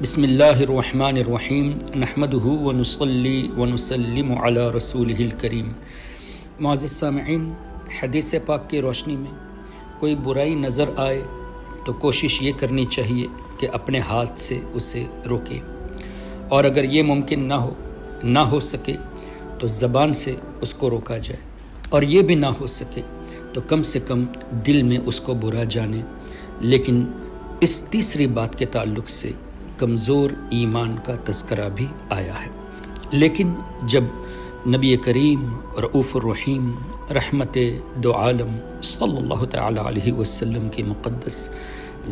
بسم اللہ الرحمن الرحیم نحمدہ ونصلی ونسلم علی رسولہ الکریم۔ معزز سامعین، حدیث پاک کی روشنی میں کوئی برائی نظر آئے تو کوشش یہ کرنی چاہیے کہ اپنے ہاتھ سے اسے روکے، اور اگر یہ ممکن نہ ہو سکے تو زبان سے اس کو روکا جائے، اور یہ بھی نہ ہو سکے تو کم سے کم دل میں اس کو برا جانے۔ لیکن اس تیسری بات کے تعلق سے کمزور ایمان کا تذکرہ بھی آیا ہے۔ لیکن جب نبی کریم رؤوف الرحیم رحمت دو عالم صلی اللہ تعالی علیہ وسلم کی مقدس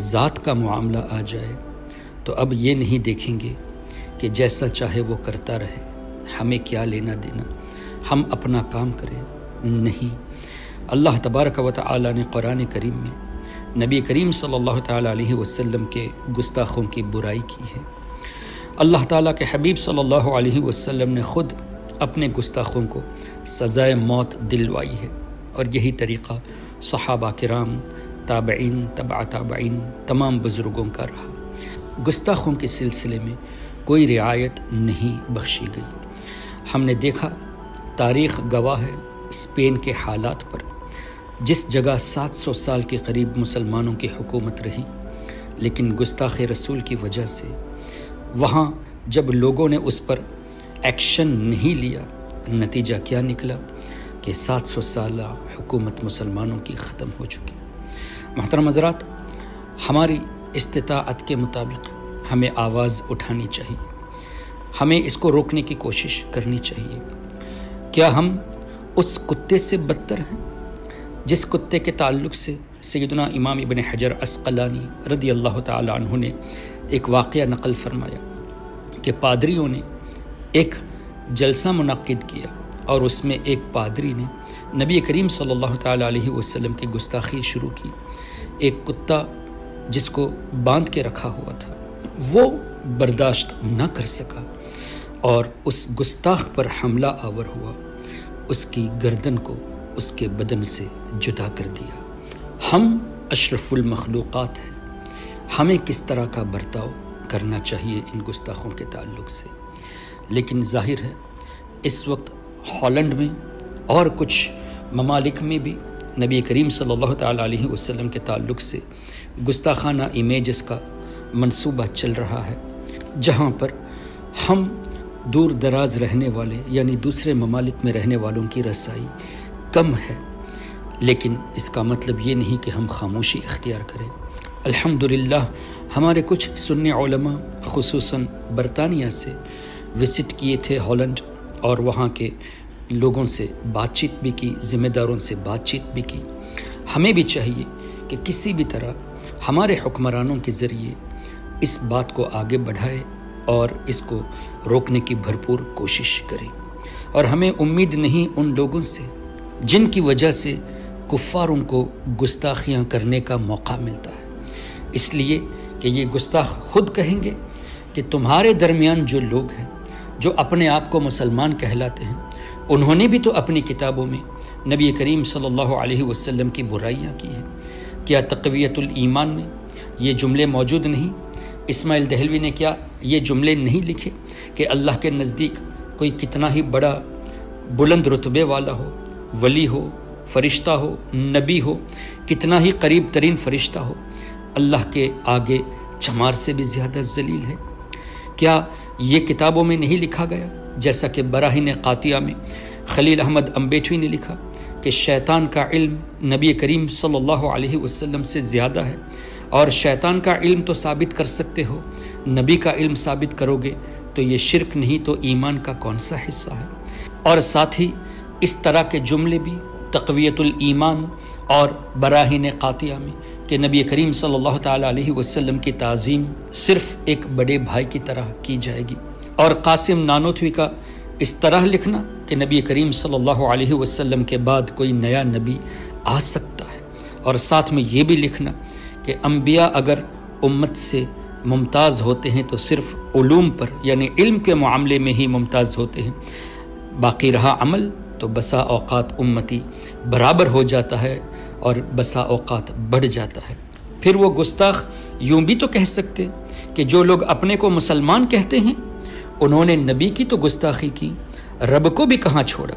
ذات کا معاملہ آ جائے تو اب یہ نہیں دیکھیں گے کہ جیسا چاہے وہ کرتا رہے، ہمیں کیا لینا دینا، ہم اپنا کام کریں۔ نہیں، اللہ تبارک و تعالی نے قرآن کریم میں نبی کریم صلی اللہ تعالیٰ علیہ وسلم کے گستاخوں کی برائی کی ہے۔ اللہ تعالیٰ کے حبیب صلی اللہ علیہ وسلم نے خود اپنے گستاخوں کو سزائے موت دلوائی ہے، اور یہی طریقہ صحابہ کرام، تابعین، تبع تابعین، تمام بزرگوں کا رہا۔ گستاخوں کے سلسلے میں کوئی رعایت نہیں بخشی گئی۔ ہم نے دیکھا، تاریخ گواہ ہے اسپین کے حالات پر، جس جگہ 700 سال کے قریب مسلمانوں کی حکومت رہی، لیکن گستاخ رسول کی وجہ سے وہاں جب لوگوں نے اس پر ایکشن نہیں لیا، نتیجہ کیا نکلا کہ 700 سالہ حکومت مسلمانوں کی ختم ہو چکی۔ محترم حضرات، ہماری استطاعت کے مطابق ہمیں آواز اٹھانی چاہیے، ہمیں اس کو روکنے کی کوشش کرنی چاہیے۔ کیا ہم اس کتے سے بدتر ہیں جس کتے کے تعلق سے سیدنا امام ابن حجر عسقلانی رضی اللہ تعالی عنہ نے ایک واقعہ نقل فرمایا کہ پادریوں نے ایک جلسہ منعقد کیا، اور اس میں ایک پادری نے نبی کریم صلی اللہ تعالی علیہ وسلم کی گستاخی شروع کی۔ ایک کتا جس کو باندھ کے رکھا ہوا تھا، وہ برداشت نہ کر سکا اور اس گستاخ پر حملہ آور ہوا، اس کی گردن کو اس کے بدن سے جدا کر دیا۔ ہم اشرف المخلوقات ہیں، ہمیں کس طرح کا برتاؤ کرنا چاہیے ان گستاخوں کے تعلق سے۔ لیکن ظاہر ہے اس وقت ہالینڈ میں اور کچھ ممالک میں بھی نبی کریم صلی اللہ تعالیٰ علیہ وسلم کے تعلق سے گستاخانہ امیجز کا منصوبہ چل رہا ہے، جہاں پر ہم دور دراز رہنے والے یعنی دوسرے ممالک میں رہنے والوں کی رسائی کم ہے، لیکن اس کا مطلب یہ نہیں کہ ہم خاموشی اختیار کریں۔ الحمدللہ ہمارے کچھ سنی علماء خصوصاً برطانیہ سے وزٹ کیے تھے ہالینڈ، اور وہاں کے لوگوں سے بات چیت بھی کی، ذمہ داروں سے بات چیت بھی کی۔ ہمیں بھی چاہیے کہ کسی بھی طرح ہمارے حکمرانوں کے ذریعے اس بات کو آگے بڑھائے اور اس کو روکنے کی بھرپور کوشش کریں۔ اور ہمیں امید نہیں ان لوگوں سے جن کی وجہ سے کفاروں کو گستاخیاں کرنے کا موقع ملتا ہے، اس لیے کہ یہ گستاخ خود کہیں گے کہ تمہارے درمیان جو لوگ ہیں جو اپنے آپ کو مسلمان کہلاتے ہیں، انہوں نے بھی تو اپنی کتابوں میں نبی کریم صلی اللہ علیہ وسلم کی برائیاں کی ہیں۔ کیا تقویت الایمان میں یہ جملے موجود نہیں؟ اسماعیل دہلوی نے کیا یہ جملے نہیں لکھے کہ اللہ کے نزدیک کوئی کتنا ہی بڑا بلند رتبے والا ہو، ولی ہو، فرشتہ ہو، نبی ہو، کتنا ہی قریب ترین فرشتہ ہو، اللہ کے آگے چمار سے بھی زیادہ ذلیل ہے؟ کیا یہ کتابوں میں نہیں لکھا گیا؟ جیسا کہ براہین قاطعہ میں خلیل احمد امبیٹوی نے لکھا کہ شیطان کا علم نبی کریم صلی اللہ علیہ وسلم سے زیادہ ہے، اور شیطان کا علم تو ثابت کر سکتے ہو، نبی کا علم ثابت کرو گے تو یہ شرک نہیں تو ایمان کا کون سا حصہ ہے؟ اور ساتھ ہی اس طرح کے جملے بھی تقویت الایمان اور براہین قاطعہ میں کہ نبی کریم صلی اللہ تعالیٰ علیہ وسلم کی تعظیم صرف ایک بڑے بھائی کی طرح کی جائے گی، اور قاسم نانوتوی کا اس طرح لکھنا کہ نبی کریم صلی اللہ علیہ وسلم کے بعد کوئی نیا نبی آ سکتا ہے، اور ساتھ میں یہ بھی لکھنا کہ انبیاء اگر امت سے ممتاز ہوتے ہیں تو صرف علوم پر یعنی علم کے معاملے میں ہی ممتاز ہوتے ہیں، باقی رہا عمل تو بسا اوقات امتی برابر ہو جاتا ہے اور بسا اوقات بڑھ جاتا ہے۔ پھر وہ گستاخ یوں بھی تو کہہ سکتے کہ جو لوگ اپنے کو مسلمان کہتے ہیں انہوں نے نبی کی تو گستاخی کی، رب کو بھی کہاں چھوڑا۔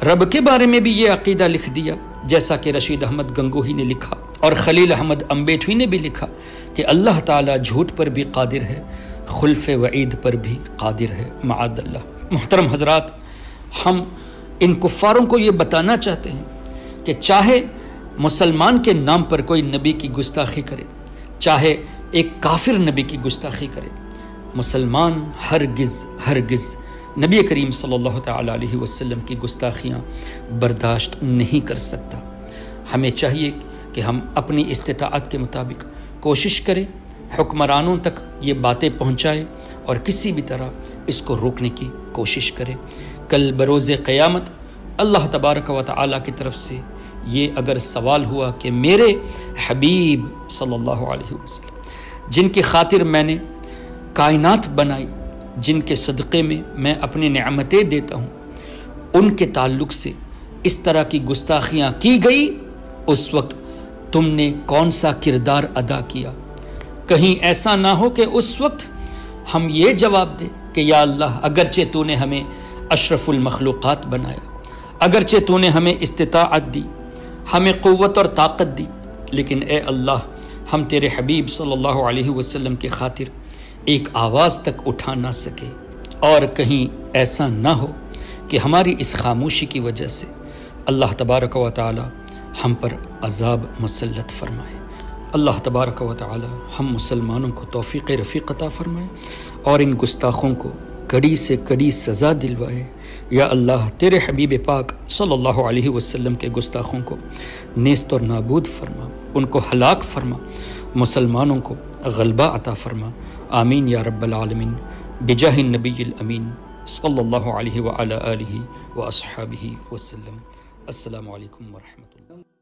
رب کے بارے میں بھی یہ عقیدہ لکھ دیا، جیسا کہ رشید احمد گنگوہی نے لکھا اور خلیل احمد امبیٹوی نے بھی لکھا کہ اللہ تعالیٰ جھوٹ پر بھی قادر ہے، خلف وعید پر بھی قادر ہے، معاذ اللہ۔ محترم حضرات، ہم ان کفاروں کو یہ بتانا چاہتے ہیں کہ چاہے مسلمان کے نام پر کوئی نبی کی گستاخی کرے، چاہے ایک کافر نبی کی گستاخی کرے، مسلمان ہرگز نبی کریم صلی اللہ تعالیٰ علیہ وسلم کی گستاخیاں برداشت نہیں کر سکتا۔ ہمیں چاہیے کہ ہم اپنی استطاعت کے مطابق کوشش کریں، حکمرانوں تک یہ باتیں پہنچائیں اور کسی بھی طرح اس کو روکنے کی کوشش کریں۔ کل بروز قیامت اللہ تبارک و تعالیٰ کی طرف سے یہ اگر سوال ہوا کہ میرے حبیب صلی اللہ علیہ وسلم جن کی خاطر میں نے کائنات بنائی، جن کے صدقے میں میں اپنی نعمتیں دیتا ہوں، ان کے تعلق سے اس طرح کی گستاخیاں کی گئی، اس وقت تم نے کون سا کردار ادا کیا؟ کہیں ایسا نہ ہو کہ اس وقت ہم یہ جواب دیں کہ یا اللہ، اگرچہ تو نے ہمیں اشرف المخلوقات بنایا، اگرچہ تو نے ہمیں استطاعت دی، ہمیں قوت اور طاقت دی، لیکن اے اللہ ہم تیرے حبیب صلی اللہ علیہ وسلم کی خاطر ایک آواز تک اٹھا نہ سکے، اور کہیں ایسا نہ ہو کہ ہماری اس خاموشی کی وجہ سے اللہ تبارک و تعالی ہم پر عذاب مسلط فرمائے۔ اللہ تبارک و تعالی ہم مسلمانوں کو توفیق رفیق عطا فرمائے اور ان گستاخوں کو کڑی سے کڑی سزا دلوائے۔ یا اللہ تیرے حبیب پاک صلی اللہ علیہ وسلم کے گستاخوں کو نیست اور نابود فرما، ان کو ہلاک فرما، مسلمانوں کو غلبہ عطا فرما، آمین یا رب العالمین، بجاہ النبی الامین صلی اللہ علیہ وعلی آلہ واصحابہ وسلم۔ السلام علیکم ورحمۃ اللہ۔